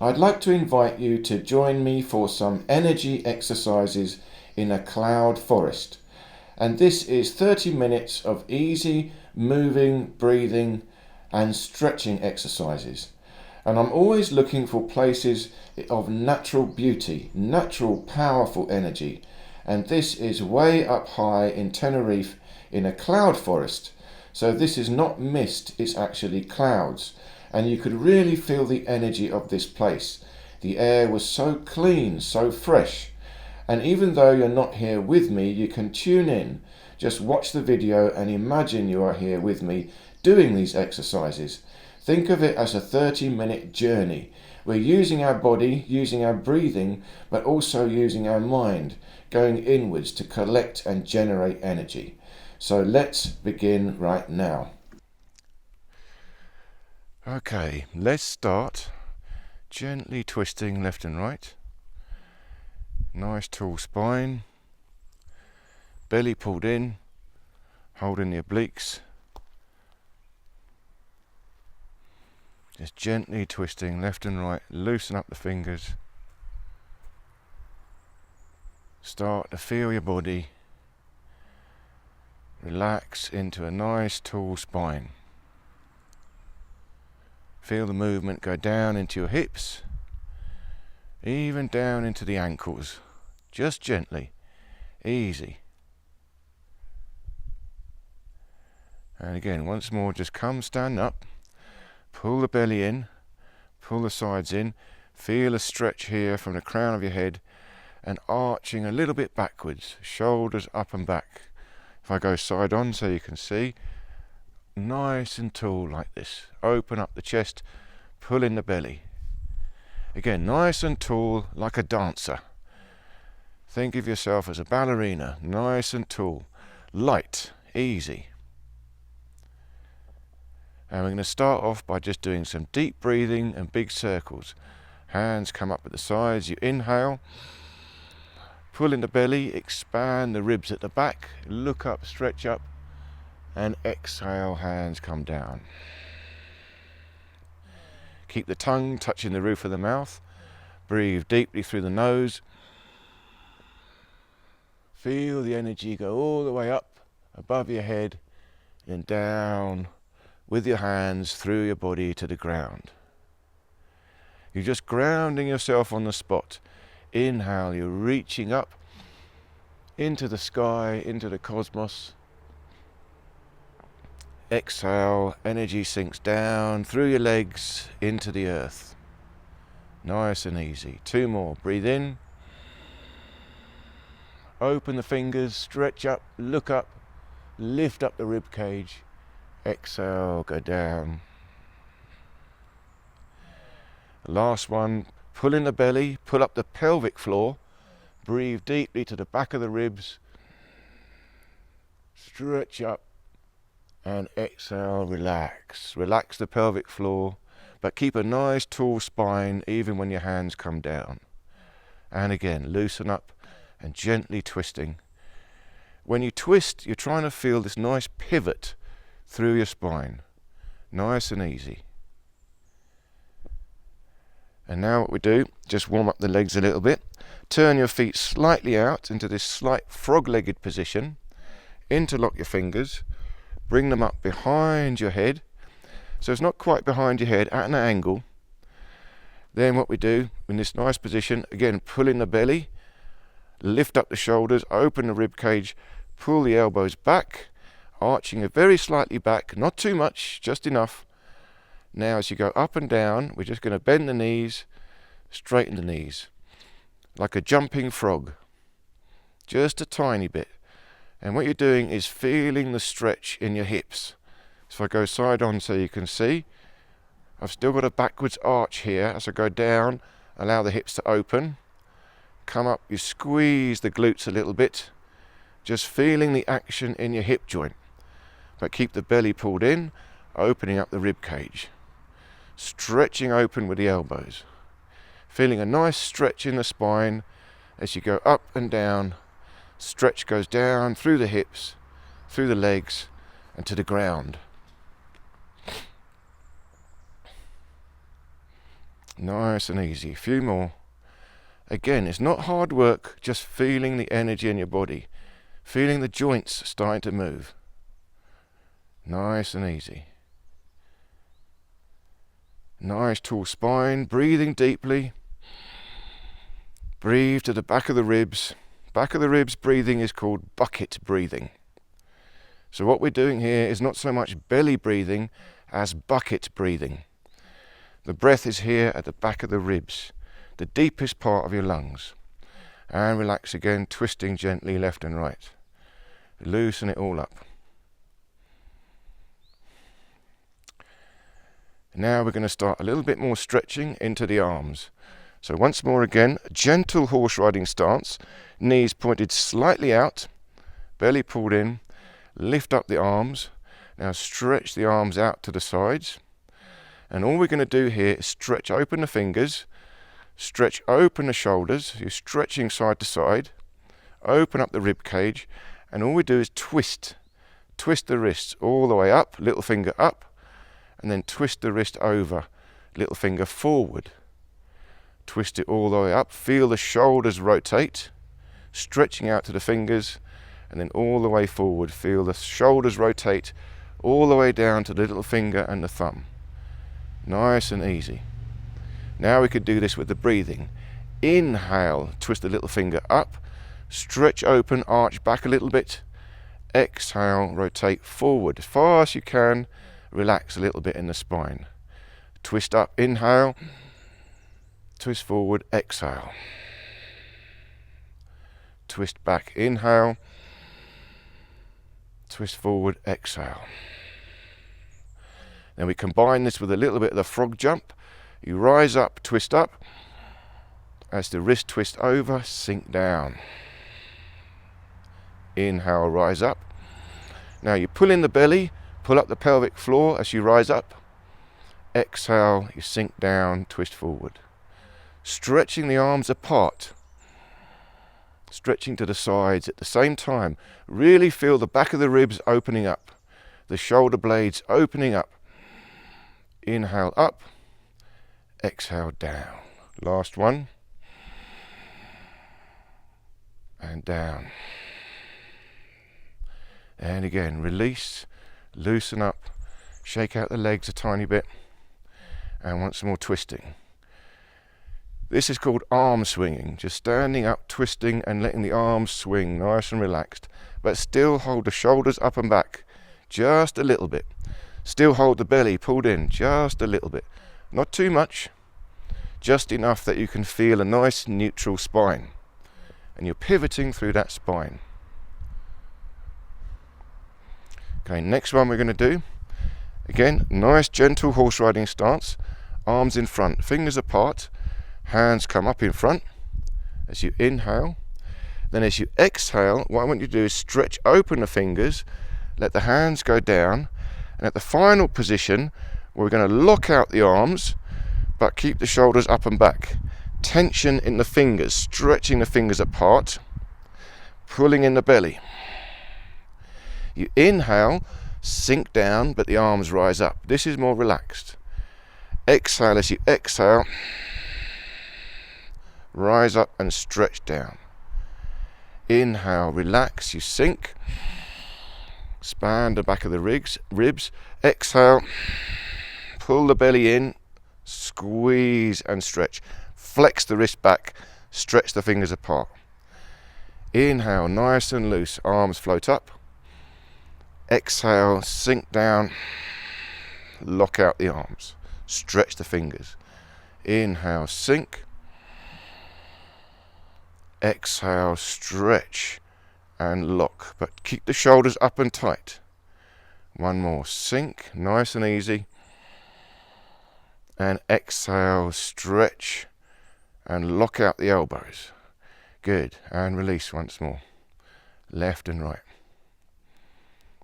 I'd like to invite you to join me for some energy exercises in a cloud forest. And this is 30 minutes of easy moving, breathing and stretching exercises. And I'm always looking for places of natural beauty, natural powerful energy. And this is way up high in Tenerife in a cloud forest. So this is not mist, it's actually clouds. And you could really feel the energy of this place. The air was so clean, so fresh. And even though you're not here with me, you can tune in. Just watch the video and imagine you are here with me doing these exercises. Think of it as a 30-minute journey. We're using our body, using our breathing, but also using our mind, going inwards to collect and generate energy. So let's begin right now. Okay, let's start gently twisting left and right. Nice tall spine, belly pulled in, holding the obliques. Just gently twisting left and right, loosen up the fingers. Start to feel your body relax into a nice tall spine. Feel the movement go down into your hips, even down into the ankles, just gently, easy. And again, once more, just come stand up. Pull the belly in, pull the sides in, feel a stretch here from the crown of your head and arching a little bit backwards, shoulders up and back. If I go side on so you can see, nice and tall like this. Open up the chest, pull in the belly. Again, nice and tall like a dancer. Think of yourself as a ballerina, nice and tall, light, easy. And we're going to start off by just doing some deep breathing and big circles. Hands come up at the sides. You inhale, pull in the belly, expand the ribs at the back, look up, stretch up, and exhale, hands come down. Keep the tongue touching the roof of the mouth. Breathe deeply through the nose. Feel the energy go all the way up above your head and down with your hands through your body to the ground. You're just grounding yourself on the spot. Inhale, you're reaching up into the sky, into the cosmos. Exhale, energy sinks down through your legs into the earth. Nice and easy. 2 more. Breathe in. Open the fingers, stretch up, look up, lift up the rib cage. Exhale, go down. Last one, pull in the belly, pull up the pelvic floor, breathe deeply to the back of the ribs, stretch up and exhale, relax. Relax the pelvic floor, but keep a nice tall spine even when your hands come down. And again, loosen up and gently twisting. When you twist, you're trying to feel this nice pivot through your spine. Nice and easy. And now what we do, just warm up the legs a little bit. Turn your feet slightly out into this slight frog-legged position. Interlock your fingers. Bring them up behind your head. So it's not quite behind your head, at an angle. Then what we do, in this nice position, again, pull in the belly. Lift up the shoulders, open the rib cage, pull the elbows back. Arching it very slightly back, not too much, just enough. Now as you go up and down, we're just going to bend the knees, straighten the knees, like a jumping frog, just a tiny bit. And what you're doing is feeling the stretch in your hips. So if I go side on so you can see, I've still got a backwards arch here. As I go down, allow the hips to open. Come up, you squeeze the glutes a little bit, just feeling the action in your hip joint. But keep the belly pulled in, opening up the rib cage. Stretching open with the elbows. Feeling a nice stretch in the spine as you go up and down. Stretch goes down through the hips, through the legs, and to the ground. Nice and easy. A few more. Again, it's not hard work, just feeling the energy in your body. Feeling the joints starting to move. Nice and easy. Nice tall spine, breathing deeply. Breathe to the back of the ribs. Back of the ribs breathing is called bucket breathing. So what we're doing here is not so much belly breathing as bucket breathing. The breath is here at the back of the ribs, the deepest part of your lungs. And relax again, twisting gently left and right. Loosen it all up. Now we're going to start a little bit more stretching into the arms. So once more again, gentle horse riding stance, knees pointed slightly out, belly pulled in, lift up the arms. Now stretch the arms out to the sides. And all we're going to do here is stretch open the fingers, stretch open the shoulders. You're stretching side to side, open up the rib cage, and all we do is twist. Twist the wrists all the way up, little finger up, and then twist the wrist over, little finger forward. Twist it all the way up, feel the shoulders rotate, stretching out to the fingers, and then all the way forward. Feel the shoulders rotate all the way down to the little finger and the thumb. Nice and easy. Now we could do this with the breathing. Inhale, twist the little finger up, stretch open, arch back a little bit. Exhale, rotate forward as far as you can. Relax a little bit in the spine. Twist up, inhale. Twist forward, exhale. Twist back, inhale. Twist forward, exhale. Then we combine this with a little bit of the frog jump. You rise up, twist up. As the wrist twists over, sink down. Inhale, rise up. Now you pull in the belly, pull up the pelvic floor as you rise up. Exhale, you sink down, twist forward. Stretching the arms apart. Stretching to the sides at the same time. Really feel the back of the ribs opening up. The shoulder blades opening up. Inhale up. Exhale down. Last one. And down. And again, release. Loosen up. Shake out the legs a tiny bit. And once more twisting. This is called arm swinging. Just standing up, twisting and letting the arms swing nice and relaxed. But still hold the shoulders up and back. Just a little bit. Still hold the belly pulled in just a little bit. Not too much. Just enough that you can feel a nice neutral spine. And you're pivoting through that spine. Okay, next one we're going to do. Again, nice gentle horse riding stance. Arms in front, fingers apart. Hands come up in front as you inhale. Then as you exhale, what I want you to do is stretch open the fingers. Let the hands go down. And at the final position, we're going to lock out the arms, but keep the shoulders up and back. Tension in the fingers, stretching the fingers apart, pulling in the belly. You inhale, sink down, but the arms rise up. This is more relaxed. Exhale as you exhale, rise up and stretch down. Inhale, relax, you sink. Expand the back of the ribs. Exhale, pull the belly in, squeeze and stretch. Flex the wrist back, stretch the fingers apart. Inhale, nice and loose, arms float up. Exhale, sink down, lock out the arms, stretch the fingers. Inhale, sink. Exhale, stretch and lock, but keep the shoulders up and tight. One more, sink, nice and easy. And exhale, stretch and lock out the elbows. Good, and release once more. Left and right.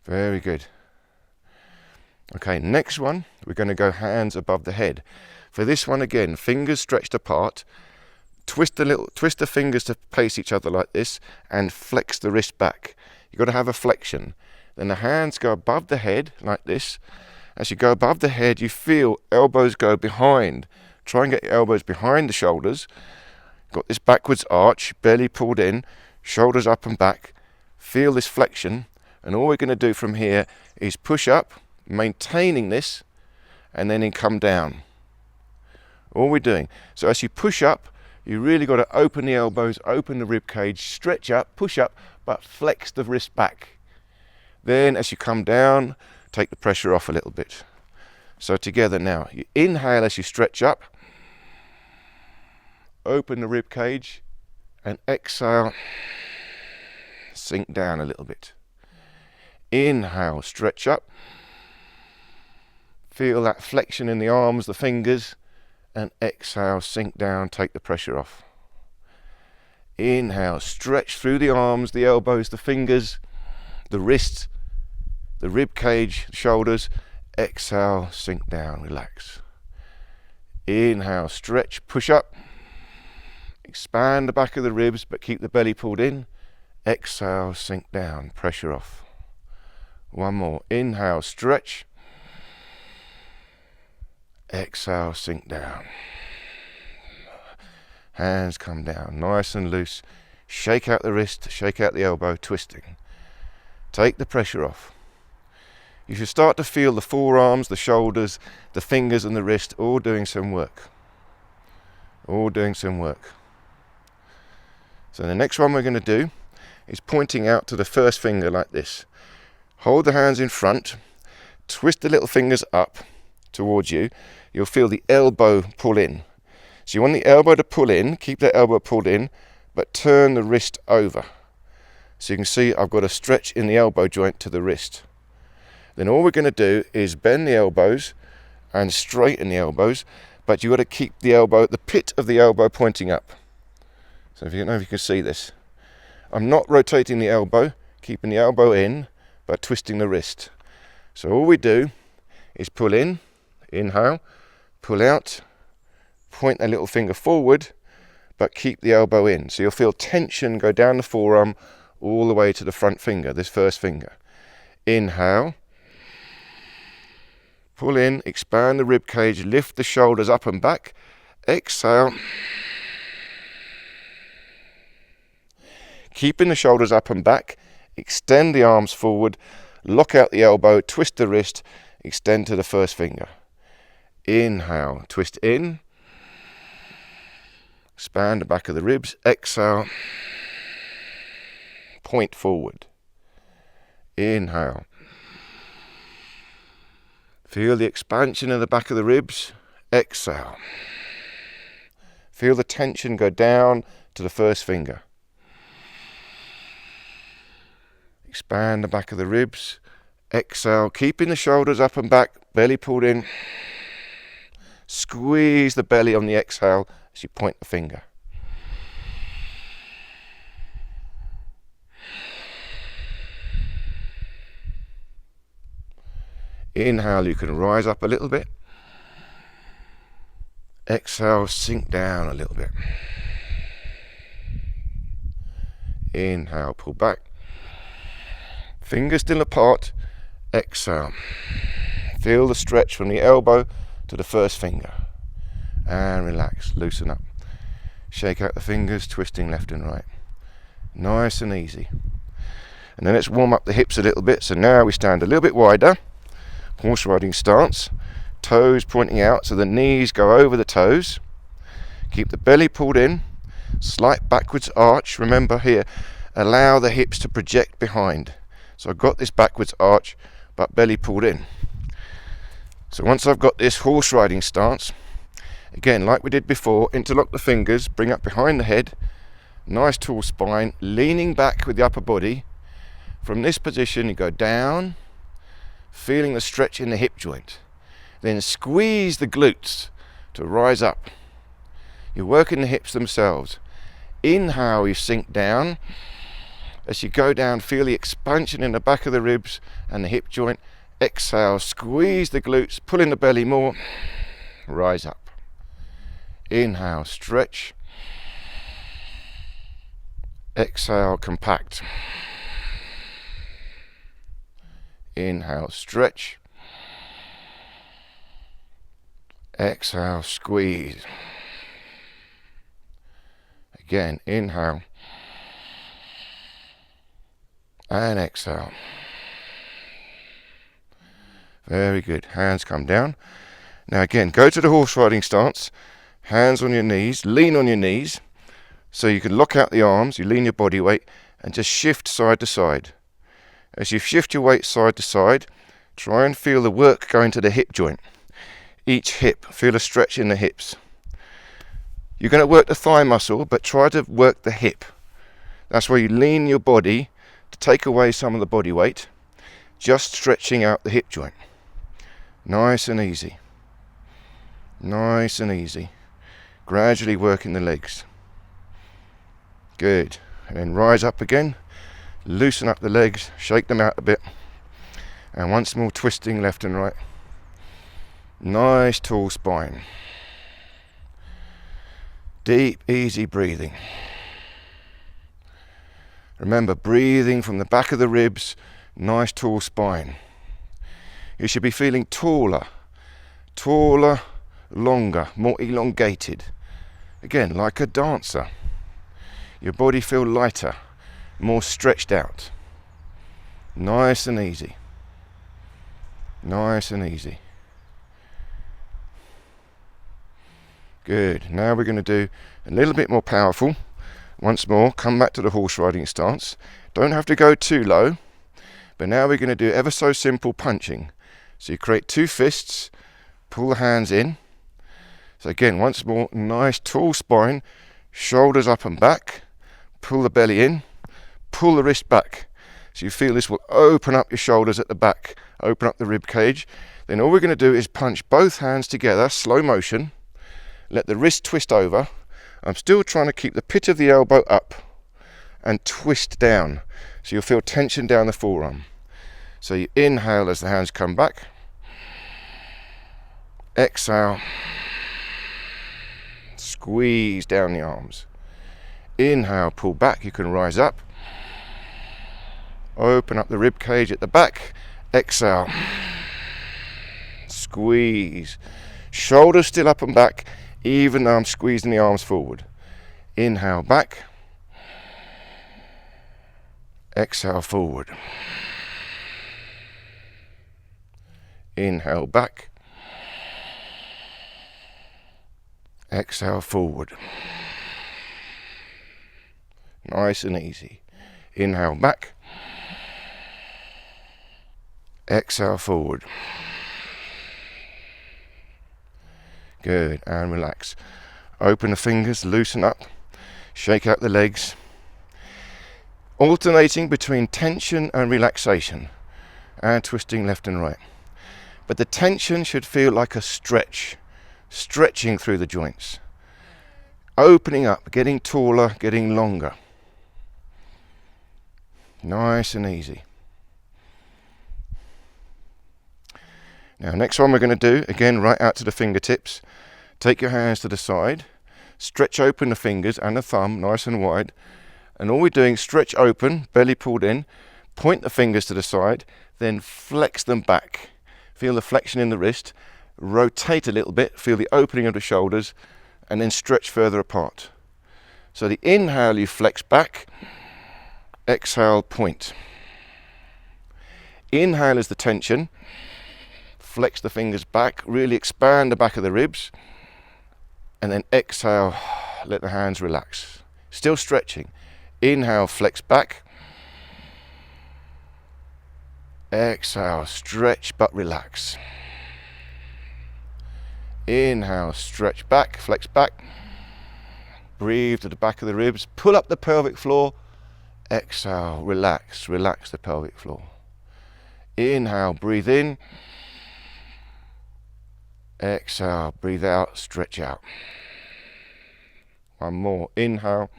Very good. Okay, next one, we're going to go hands above the head. For this one again, fingers stretched apart. Twist the fingers to face each other like this and flex the wrist back. You've got to have a flexion. Then the hands go above the head like this. As you go above the head, you feel elbows go behind, Try and get your elbows behind the shoulders. Got this backwards arch, belly pulled in, shoulders up and back. Feel this flexion, and all we're going to do from here is push up, maintaining this, and then come down. All we're doing. So as you push up, you really got to open the elbows, open the rib cage, stretch up, push up, but flex the wrist back. Then as you come down, take the pressure off a little bit. So together now, you inhale as you stretch up, open the rib cage, and exhale, sink down a little bit. Inhale, stretch up, feel that flexion in the arms, the fingers, and exhale, sink down, take the pressure off. Inhale, stretch through the arms, the elbows, the fingers, the wrists, the rib cage, shoulders. Exhale, sink down, relax. Inhale, stretch, push up. Expand the back of the ribs, but keep the belly pulled in. Exhale, sink down, pressure off. One more. Inhale, stretch. Exhale, sink down. Hands come down, nice and loose. Shake out the wrist, shake out the elbow, twisting. Take the pressure off. You should start to feel the forearms, the shoulders, the fingers and the wrist all doing some work. All doing some work. So the next one we're going to do is pointing out to the first finger like this. Hold the hands in front, twist the little fingers up towards you. You'll feel the elbow pull in. So you want the elbow to pull in, keep that elbow pulled in, but turn the wrist over. So you can see I've got a stretch in the elbow joint to the wrist. Then all we're going to do is bend the elbows and straighten the elbows, but you've got to keep the elbow, the pit of the elbow pointing up. So if you don't know if you can see this. I'm not rotating the elbow, keeping the elbow in, but twisting the wrist. So all we do is pull in, inhale, pull out, point that little finger forward, but keep the elbow in. So you'll feel tension go down the forearm all the way to the front finger, this first finger. Inhale. Pull in, expand the rib cage, lift the shoulders up and back. Exhale. Keeping the shoulders up and back, extend the arms forward, lock out the elbow, twist the wrist, extend to the first finger. Inhale, twist in. Expand the back of the ribs. Exhale. Point forward. Inhale. Feel the expansion in the back of the ribs. Exhale. Feel the tension go down to the first finger. Expand the back of the ribs. Exhale, keeping the shoulders up and back, belly pulled in. Squeeze the belly on the exhale as you point the finger. Inhale, you can rise up a little bit. Exhale, sink down a little bit. Inhale, pull back. Fingers still apart. Exhale. Feel the stretch from the elbow to the first finger. And relax, loosen up. Shake out the fingers, twisting left and right. Nice and easy. And then let's warm up the hips a little bit. So now we stand a little bit wider. Horse riding stance, toes pointing out so the knees go over the toes. Keep the belly pulled in, slight backwards arch. Remember here, allow the hips to project behind. So I've got this backwards arch, but belly pulled in. So once I've got this horse riding stance, again, like we did before, interlock the fingers, bring up behind the head, nice tall spine, leaning back with the upper body. From this position, you go down, feeling the stretch in the hip joint. Then squeeze the glutes to rise up. You're working the hips themselves. Inhale, you sink down. As you go down, feel the expansion in the back of the ribs and the hip joint. Exhale, squeeze the glutes, pull in the belly more. Rise up. Inhale, stretch. Exhale, compact. Inhale, stretch. Exhale, squeeze. Again, inhale. And exhale. Very good. Hands come down. Now again, go to the horse riding stance. Hands on your knees. Lean on your knees. So you can lock out the arms. You lean your body weight and just shift side to side. As you shift your weight side to side, try and feel the work going to the hip joint. Each hip, feel a stretch in the hips. You're going to work the thigh muscle, but try to work the hip. That's where you lean your body to take away some of the body weight, just stretching out the hip joint. Nice and easy. Nice and easy. Gradually working the legs. Good. And then rise up again. Loosen up the legs, shake them out a bit. And once more twisting left and right. Nice tall spine. Deep, easy breathing. Remember, breathing from the back of the ribs, nice tall spine. You should be feeling taller, longer, more elongated. Again, like a dancer. Your body feel lighter, more stretched out. Nice and easy. Nice and easy. Good. Now we're going to do a little bit more powerful. Once more, come back to the horse riding stance. Don't have to go too low, but now we're going to do ever so simple punching. So you create two fists, pull the hands in. So again, once more, nice tall spine, shoulders up and back, pull the belly in, pull the wrist back. So you feel this will open up your shoulders at the back, open up the rib cage. Then all we're going to do is punch both hands together, slow motion, let the wrist twist over. I'm still trying to keep the pit of the elbow up and twist down. So you'll feel tension down the forearm. So you inhale as the hands come back. Exhale. Squeeze down the arms. Inhale, pull back. You can rise up. Open up the rib cage at the back. Exhale. Squeeze. Shoulders still up and back, even though I'm squeezing the arms forward. Inhale back. Exhale forward. Inhale back. Exhale forward. Nice and easy. Inhale back. Exhale forward. Good, and relax. Open the fingers, loosen up, shake out the legs. Alternating between tension and relaxation, and twisting left and right. But the tension should feel like a stretch, stretching through the joints. Opening up, getting taller, getting longer. Nice and easy. Now, next one we're going to do, again, right out to the fingertips. Take your hands to the side, stretch open the fingers and the thumb, nice and wide. And all we're doing, stretch open, belly pulled in, point the fingers to the side, then flex them back. Feel the flexion in the wrist, rotate a little bit, feel the opening of the shoulders, and then stretch further apart. So the inhale, you flex back, exhale, point. Inhale is the tension. Flex the fingers back, really expand the back of the ribs, and then exhale, let the hands relax. Still stretching. Inhale, flex back. Exhale, stretch but relax. Inhale, stretch back, flex back. Breathe to the back of the ribs, pull up the pelvic floor. Exhale, relax, relax the pelvic floor. Inhale, breathe in. Exhale, breathe out, stretch out. One more, inhale.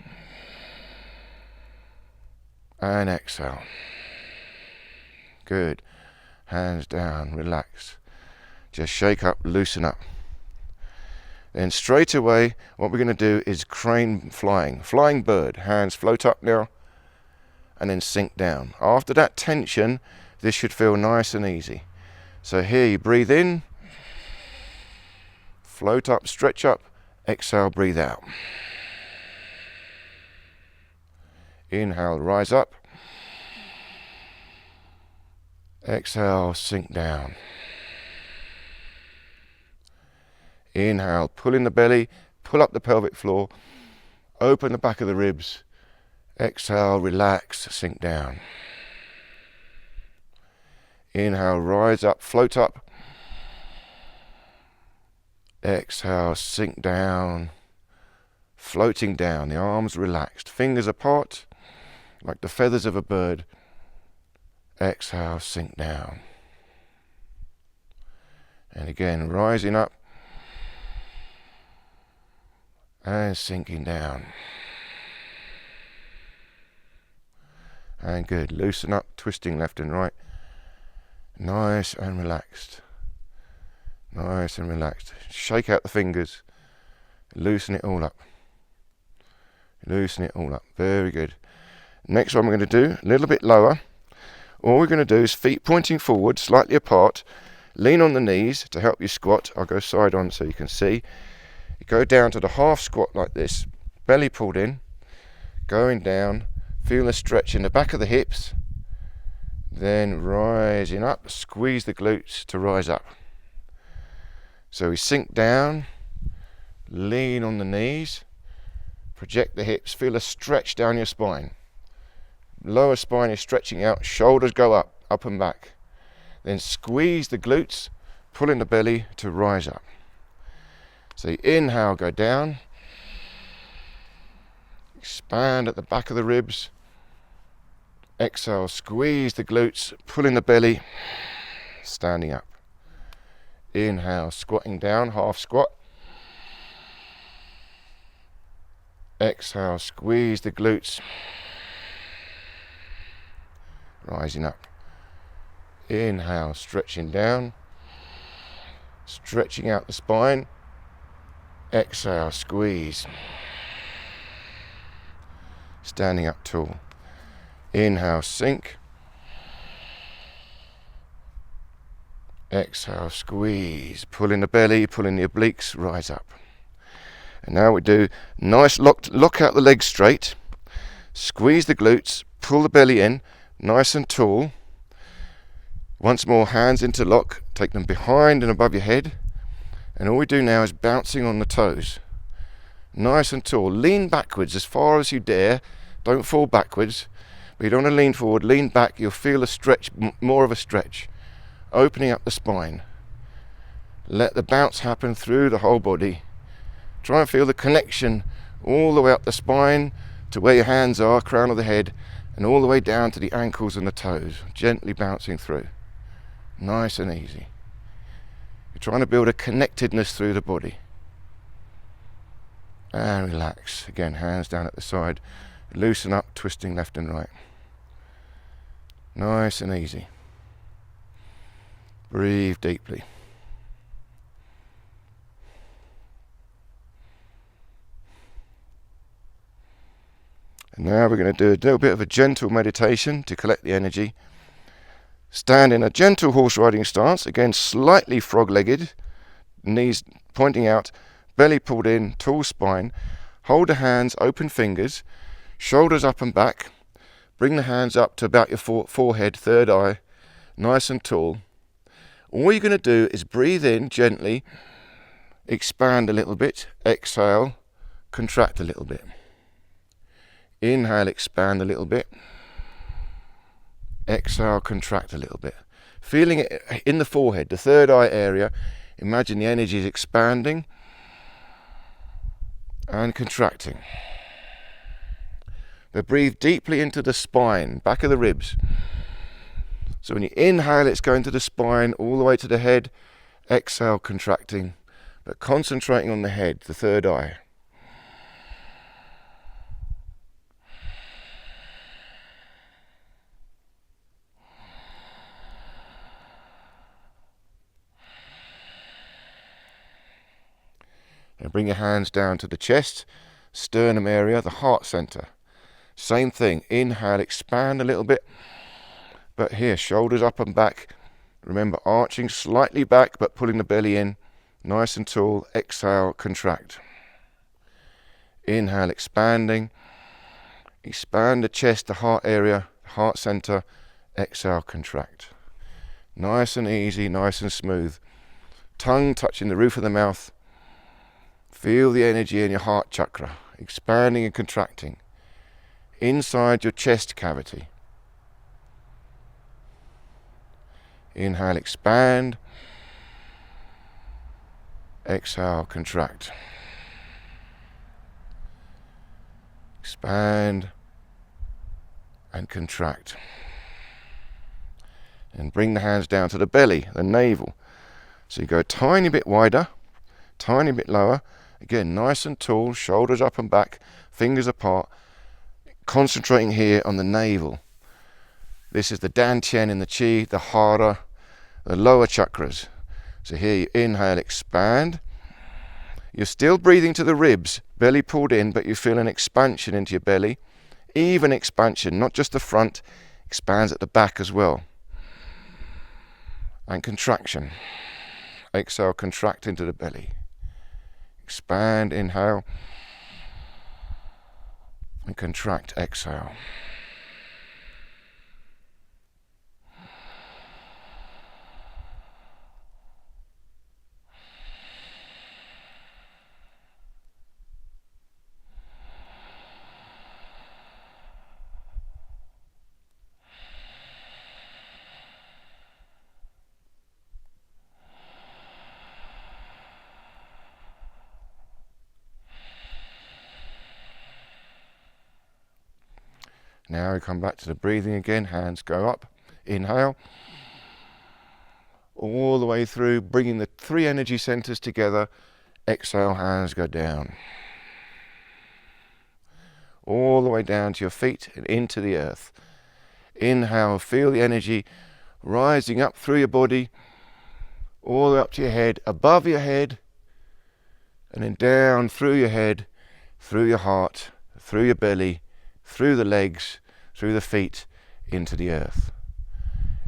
And exhale. Good. Hands down, relax. Just shake up, loosen up. Then straight away, what we're going to do is crane flying. Flying bird. Hands float up now, and then sink down. After that tension, this should feel nice and easy. So here you breathe in. float up, stretch up. Exhale, breathe out. Inhale, rise up. Exhale, sink down. Inhale, pull in the belly, pull up the pelvic floor, open the back of the ribs. Exhale, relax, sink down. Inhale, rise up, float up. Exhale, sink down, floating down, the arms relaxed, fingers apart, like the feathers of a bird. Exhale, sink down. And again, rising up and sinking down. And good, loosen up, twisting left and right. Nice and relaxed. Nice and relaxed. Shake out the fingers. Loosen it all up. Loosen it all up. Very good. Next one we're going to do, a little bit lower. All we're going to do is feet pointing forward, slightly apart. Lean on the knees to help you squat. I'll go side on so you can see. You go down to the half squat like this. Belly pulled in. Going down. Feel a stretch in the back of the hips. Then rising up. Squeeze the glutes to rise up. So we sink down, lean on the knees, project the hips, feel a stretch down your spine. Lower spine is stretching out, shoulders go up and back. Then squeeze the glutes, pull in the belly to rise up. So you inhale, go down, expand at the back of the ribs. Exhale, squeeze the glutes, pull in the belly, standing up. Inhale, squatting down, half squat. Exhale, squeeze the glutes. Rising up. Inhale, stretching down. Stretching out the spine. Exhale, squeeze. Standing up tall. Inhale, sink. Exhale, squeeze, pull in the belly, pull in the obliques, rise up. And now we do nice lock out the legs straight, squeeze the glutes, pull the belly in, nice and tall. Once more, hands into lock, take them behind and above your head. And all we do now is bouncing on the toes. Nice and tall, lean backwards as far as you dare, don't fall backwards. But you don't want to lean forward, lean back, you'll feel a stretch, more of a stretch. Opening up the spine. Let the bounce happen through the whole body. Try and feel the connection all the way up the spine to where your hands are, crown of the head, and all the way down to the ankles and the toes, gently bouncing through. Nice and easy. You're trying to build a connectedness through the body. And relax. Again, hands down at the side. Loosen up, twisting left and right. Nice and easy. Breathe deeply. And now we're going to do a little bit of a gentle meditation to collect the energy. Stand in a gentle horse riding stance, again slightly frog-legged, knees pointing out, belly pulled in, tall spine. Hold the hands, open fingers, shoulders up and back. Bring the hands up to about your forehead, third eye, nice and tall. All you're going to do is breathe in gently, expand a little bit, exhale, contract a little bit. Inhale, expand a little bit. Exhale, contract a little bit. Feeling it in the forehead, the third eye area. Imagine the energy is expanding and contracting. But breathe deeply into the spine, back of the ribs. So when you inhale, it's going to the spine, all the way to the head. Exhale, contracting, but concentrating on the head, the third eye. And bring your hands down to the chest, sternum area, the heart center. Same thing, inhale, expand a little bit. But here, shoulders up and back. Remember, arching slightly back, but pulling the belly in. Nice and tall. Exhale, contract. Inhale, expanding. Expand the chest, the heart area, heart center. Exhale, contract. Nice and easy, nice and smooth. Tongue touching the roof of the mouth. Feel the energy in your heart chakra, expanding and contracting inside your chest cavity. Inhale, expand. Exhale, contract. Expand and contract. And bring the hands down to the belly, the navel. So you go a tiny bit wider, tiny bit lower. Again, nice and tall, shoulders up and back, fingers apart. Concentrating here on the navel. This is the dantian in the chi, the hara, the lower chakras. So here you inhale, expand. You're still breathing to the ribs, belly pulled in, but you feel an expansion into your belly. Even expansion, not just the front, expands at the back as well. And contraction. Exhale, contract into the belly. Expand, inhale. And contract, exhale. Now we come back to the breathing again. Hands go up. Inhale. All the way through, bringing the 3 energy centers together. Exhale, hands go down. All the way down to your feet and into the earth. Inhale, feel the energy rising up through your body, all the way up to your head, above your head, and then down through your head, through your heart, through your belly, through the legs, through the feet, into the earth.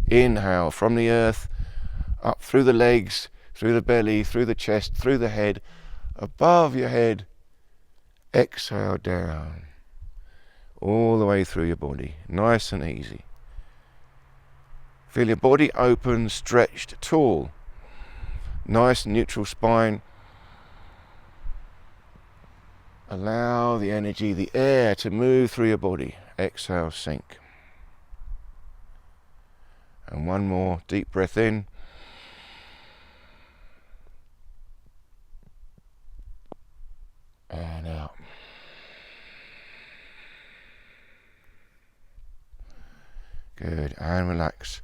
Inhale from the earth, up through the legs, through the belly, through the chest, through the head, above your head. Exhale down, all the way through your body, nice and easy. Feel your body open, stretched, tall. Nice neutral spine. Allow the energy, the air to move through your body. Exhale, sink. And one more deep breath in. And out. Good, and relax.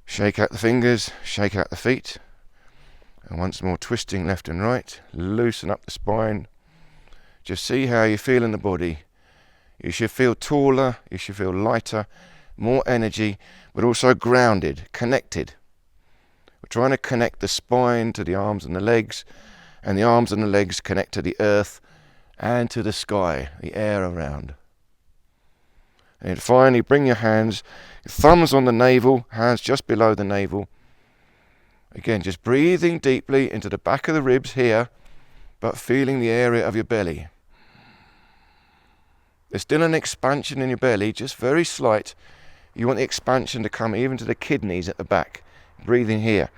Shake out the fingers, shake out the feet. And once more, twisting left and right. Loosen up the spine. Just see how you feel in the body. You should feel taller, you should feel lighter, more energy, but also grounded, connected. We're trying to connect the spine to the arms and the legs, and the arms and the legs connect to the earth and to the sky, the air around. And finally, bring your hands, thumbs on the navel, hands just below the navel. Again, just breathing deeply into the back of the ribs here, but feeling the area of your belly. There's still an expansion in your belly, just very slight. You want the expansion to come even to the kidneys at the back. Breathing here.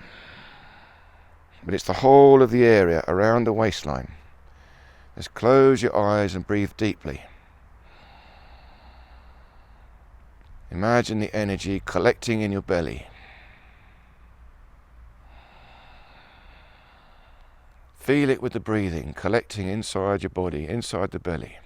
But it's the whole of the area around the waistline. Just close your eyes and breathe deeply. Imagine the energy collecting in your belly. Feel it with the breathing, collecting inside your body, inside the belly.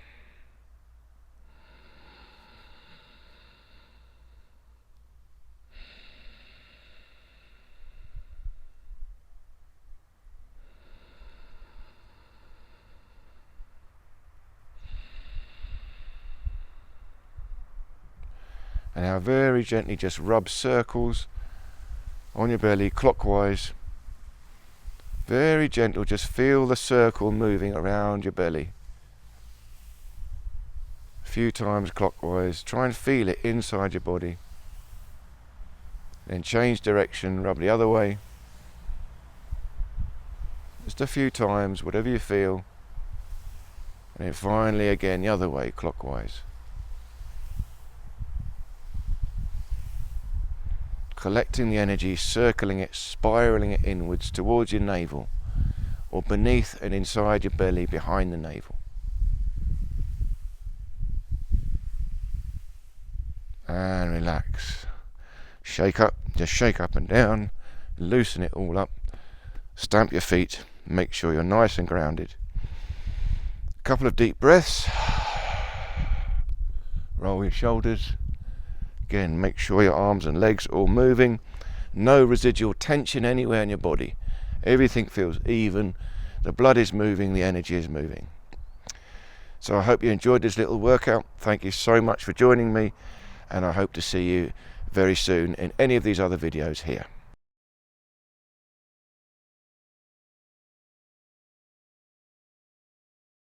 And now very gently just rub circles on your belly clockwise. Very gentle, just feel the circle moving around your belly. A few times clockwise, try and feel it inside your body. Then change direction, rub the other way. Just a few times, whatever you feel. And then finally again the other way, clockwise. Collecting the energy, circling it, spiraling it inwards towards your navel, or beneath and inside your belly, behind the navel. And relax. Shake up, just shake up and down, loosen it all up, stamp your feet, make sure you're nice and grounded. A couple of deep breaths, roll your shoulders. Again, make sure your arms and legs are all moving. No residual tension anywhere in your body. Everything feels even. The blood is moving, the energy is moving. So I hope you enjoyed this little workout. Thank you so much for joining me, and I hope to see you very soon in any of these other videos here.